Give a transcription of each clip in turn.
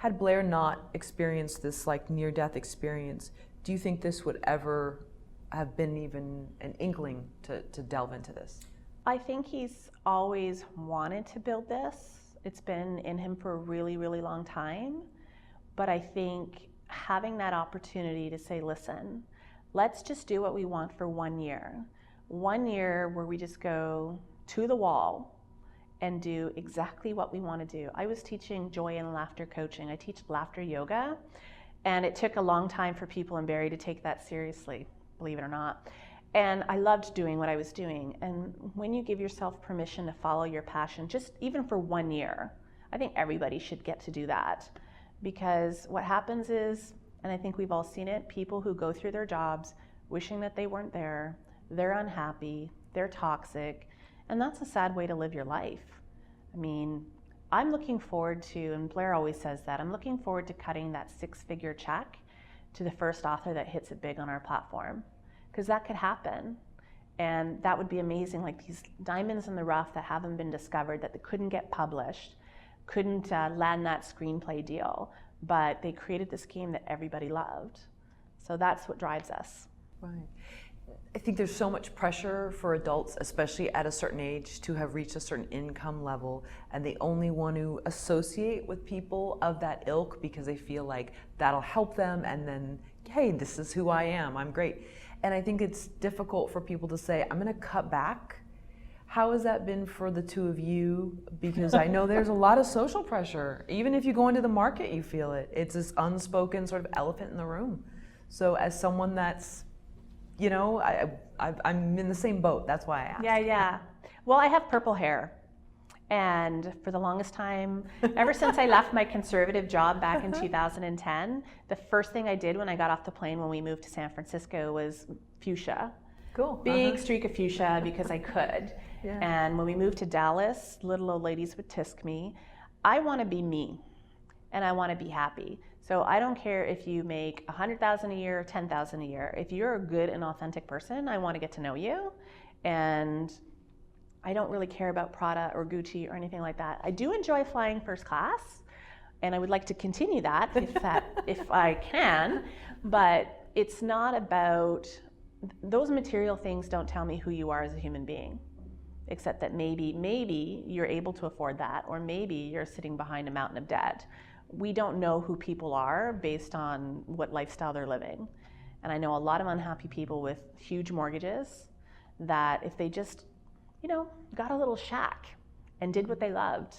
Had Blair not experienced this like near-death experience, do you think this would ever have been even an inkling to delve into this? I think he's always wanted to build this. It's been in him for a really, really long time. But I think having that opportunity to say, listen, let's just do what we want for 1 year. 1 year where we just go to the wall and do exactly what we want to do. I was teaching joy and laughter coaching. I teach laughter yoga, and it took a long time for people in Barrie to take that seriously, believe it or not. And I loved doing what I was doing. And when you give yourself permission to follow your passion, just even for 1 year, I think everybody should get to do that. Because what happens is, and I think we've all seen it, people who go through their jobs wishing that they weren't there, they're unhappy, they're toxic, and that's a sad way to live your life. I mean, I'm looking forward to, and Blair always says that, I'm looking forward to cutting that 6-figure check to the first author that hits it big on our platform. Because that could happen. And that would be amazing, like these diamonds in the rough that haven't been discovered, that they couldn't get published, couldn't land that screenplay deal, but they created this game that everybody loved. So that's what drives us. Right. I think there's so much pressure for adults, especially at a certain age, to have reached a certain income level, and they only want to associate with people of that ilk because they feel like that'll help them, and then, hey, this is who I am, I'm great. And I think it's difficult for people to say, I'm gonna cut back. How has that been for the two of you? Because I know there's a lot of social pressure. Even if you go into the market, you feel it. It's this unspoken sort of elephant in the room. So as someone that's, you know, I'm in the same boat. That's why I asked. Yeah. Well, I have purple hair. And for the longest time, ever since I left my conservative job back in 2010, the first thing I did when I got off the plane when we moved to San Francisco was fuchsia. Cool. Big streak of fuchsia because I could. Yeah. And when we moved to Dallas, little old ladies would tisk me. I want to be me, and I want to be happy. So I don't care if you make $100,000 a year or $10,000 a year. If you're a good and authentic person, I want to get to know you. And I don't really care about Prada or Gucci or anything like that. I do enjoy flying first class, and I would like to continue that if I can. But it's not about, those material things don't tell me who you are as a human being, except that maybe you're able to afford that, or maybe you're sitting behind a mountain of debt. We don't know who people are based on what lifestyle they're living. And I know a lot of unhappy people with huge mortgages that if they just, you know, got a little shack and did what they loved,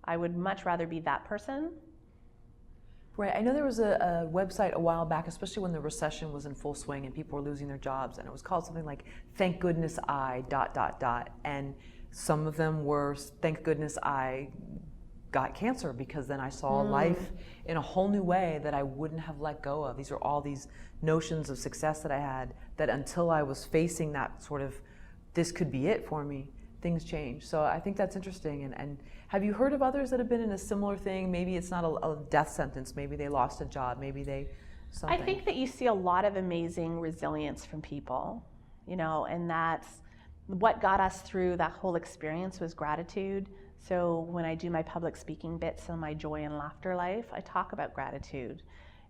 I would much rather be that person. Right. I know there was a website a while back, especially when the recession was in full swing and people were losing their jobs, and it was called something like "Thank Goodness I ... And some of them were "Thank Goodness I got cancer because then I saw life in a whole new way that I wouldn't have let go of." These are all these notions of success that I had that until I was facing that sort of, this could be it for me, things change. So I think that's interesting. And have you heard of others that have been in a similar thing? Maybe it's not a death sentence, maybe they lost a job, maybe they something. I think that you see a lot of amazing resilience from people, you know, and that's what got us through that whole experience was gratitude. So when I do my public speaking bits on my joy and laughter life, I talk about gratitude.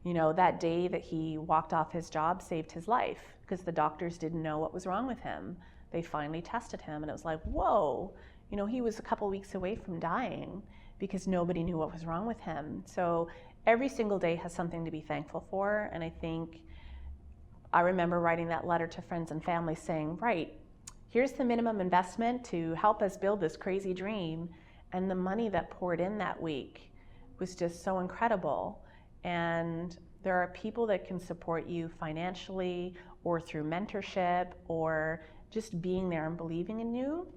You know, that day that he walked off his job saved his life because the doctors didn't know what was wrong with him. They finally tested him, and it was like, whoa, you know, he was a couple weeks away from dying because nobody knew what was wrong with him. So every single day has something to be thankful for. And I think I remember writing that letter to friends and family saying, right, here's the minimum investment to help us build this crazy dream. And the money that poured in that week was just so incredible. And there are people that can support you financially or through mentorship or just being there and believing in you.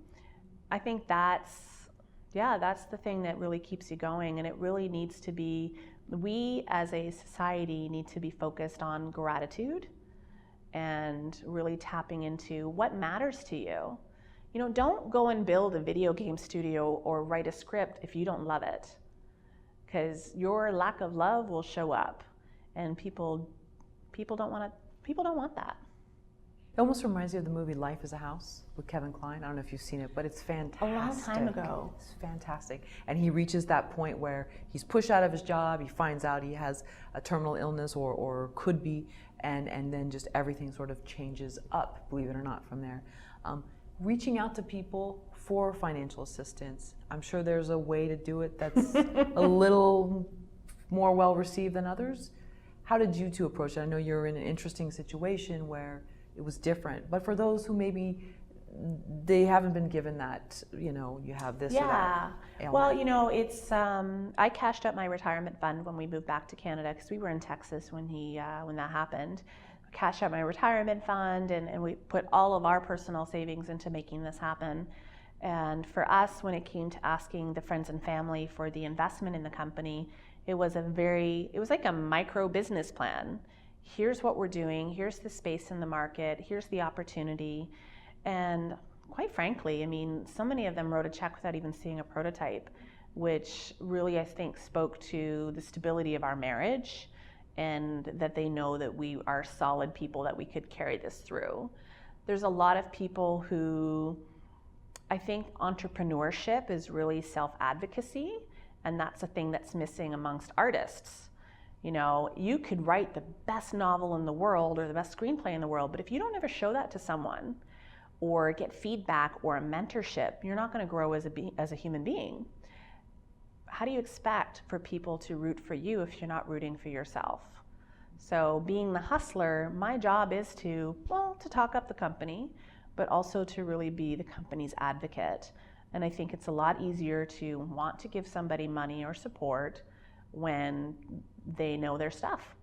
I think that's the thing that really keeps you going. And it really needs to be, we as a society need to be focused on gratitude and really tapping into what matters to you. You know, don't go and build a video game studio or write a script if you don't love it, because your lack of love will show up, and people don't want that. It almost reminds me of the movie Life is a House with Kevin Kline. I don't know if you've seen it, but it's fantastic. A long time ago. It's fantastic. And he reaches that point where he's pushed out of his job, he finds out he has a terminal illness or could be, and then just everything sort of changes up, believe it or not, from there. Reaching out to people for financial assistance. I'm sure there's a way to do it that's a little more well received than others. How did you two approach it? I know you're in an interesting situation where it was different, but for those who maybe they haven't been given that, you have this or that ailment. Well, it's I cashed out my retirement fund when we moved back to Canada because we were in Texas when that happened. Cashed out my retirement fund and we put all of our personal savings into making this happen. And for us, when it came to asking the friends and family for the investment in the company, it was like a micro business plan. Here's what we're doing, here's the space in the market, here's the opportunity. And quite frankly, so many of them wrote a check without even seeing a prototype, which really, I think, spoke to the stability of our marriage and that they know that we are solid people, that we could carry this through. There's a lot of people who, I think entrepreneurship is really self-advocacy, and that's a thing that's missing amongst artists. You could write the best novel in the world or the best screenplay in the world, but if you don't ever show that to someone or get feedback or a mentorship, you're not going to grow as a human being. How do you expect for people to root for you if you're not rooting for yourself? So being the hustler, my job is to talk up the company, but also to really be the company's advocate. And I think it's a lot easier to want to give somebody money or support when they know their stuff.